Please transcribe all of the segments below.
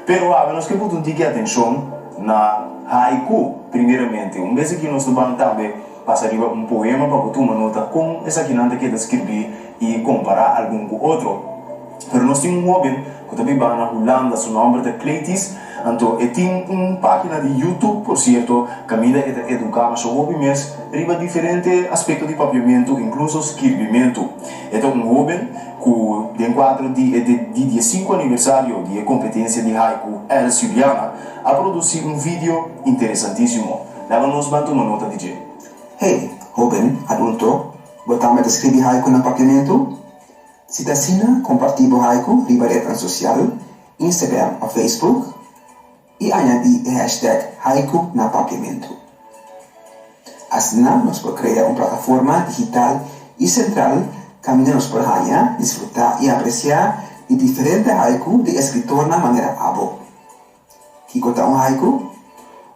Pero nós que botar atenção na haiku, primeiramente. Vez aqui nós vamos também passar poema para botar uma nota com essa que não quer escrever e comparar algum com outro. Pero nós temos jovem que também vai na Holanda, seu nome é Cleitis. Então, tem uma página de YouTube, por certo, que ainda educa mas o jovem mesmo riba diferente aspectos de papiamento, incluso escrevimento. Então, jovem que de enquadro de 5 aniversário de competência de haiku, El Juliana, a produzir vídeo interessantíssimo. Leva-nos para uma nota de G. Hey, jovem, adulto, botamos a escrever haiku no papiamento? Se te assina, compartilha o haiku riba rede social, Instagram ou Facebook, e añadir o hashtag haiku na papiamento. Assim, nós podemos criar uma plataforma digital e central que nos permite disfrutar e apreciar de diferentes haiku de escritor na maneira abo. Que é um haiku?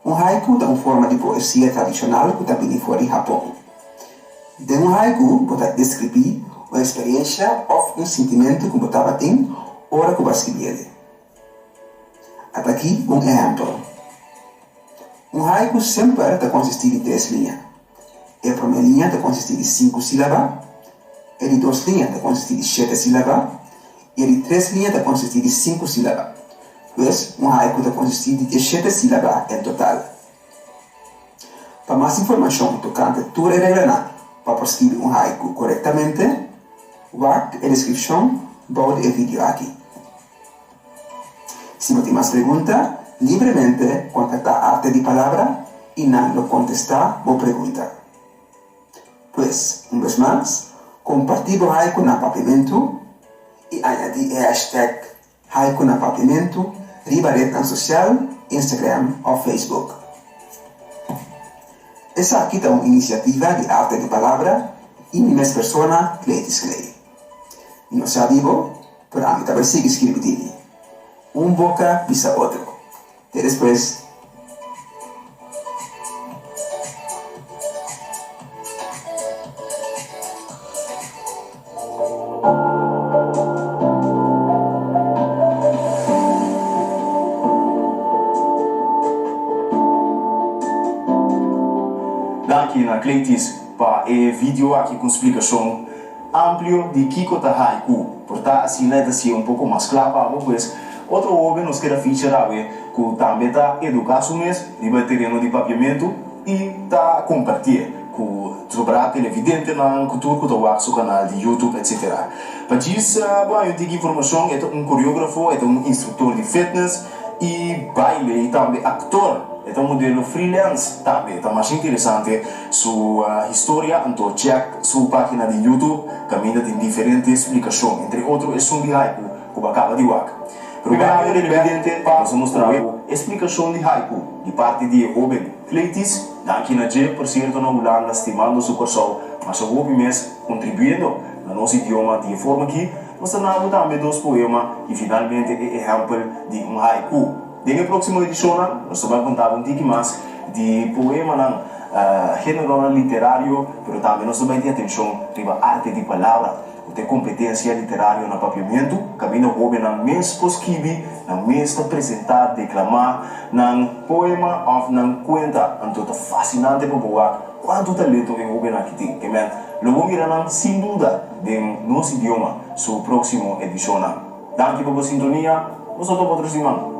Um haiku é uma forma de poesia tradicional que também vem fora do Japão. De um haiku, pode descrever uma experiência ou um sentimento que você tem hora que você escreve. Até aqui um exemplo. Um haiku sempre consiste de 3 linhas. A primeira linha consiste de 5 sílabas, a de 2 linhas consiste de 7 sílabas, e a de 3 linhas consiste de 5 sílabas. Pois, um haiku consiste de 17 sílabas em total. Para mais informação tocante toda a regra para escrever um haiku corretamente, guarde a descrição do vídeo aqui. Se não tem mais perguntas, livremente contactar a Arte de Palavra e não contestar a pergunta. Pois, uma vez mais, compartilhe o haiku na papiamento e añadir o hashtag haiku na papiamento riba rede social, Instagram ou Facebook. Essa aqui é uma iniciativa de Arte de Palavra e minha persona, Cleitis Clay. Não sabia, pero a mim também sigo escrevendo. Boca pisa outro. Até depois. Daqui na Cleitis para o vídeo aqui com explicação amplo de Kiko ta haiku. Portanto, assim, né, um pouco mais claro, pois. Outro jovem nos quer feature que também está educando mesmo, de terreno de papiamento e está compartilhando sobre a televidente na cultura que está no canal de YouTube, etc. Para isso, eu tenho informação, é um coreógrafo, é um instrutor de fitness e baile e também ator. É um modelo freelance também, está mais interessante sua história, então check sua página de YouTube, que ainda tem diferentes explicações, entre outros, é um de haiku, que acaba de wak. Primeiro, evidente, nós mostrar a explicação de haiku de parte de jovem Cleitis, aqui na G, por certo, na Holanda, estimando o coração, mas o jovem mesmo contribuindo no nosso idioma de forma que nós temos também 2 poemas e finalmente é exemplo de um haiku. Na próxima edição, nós vamos contar um pouco mais de poema gênero literário, mas também nós vamos ter atenção para a arte de palavra. Ter competência literária no papiamento, caminho jovem na mesma escrever, na mesma apresentar, declamar, na poema ou na conta, então é fascinante para boa quanto talento é jovem aqui tem. Que men, logo mirar sem dúvida de nosso idioma, sua próxima edição. Danke pela sintonia, nós estamos patrocinando.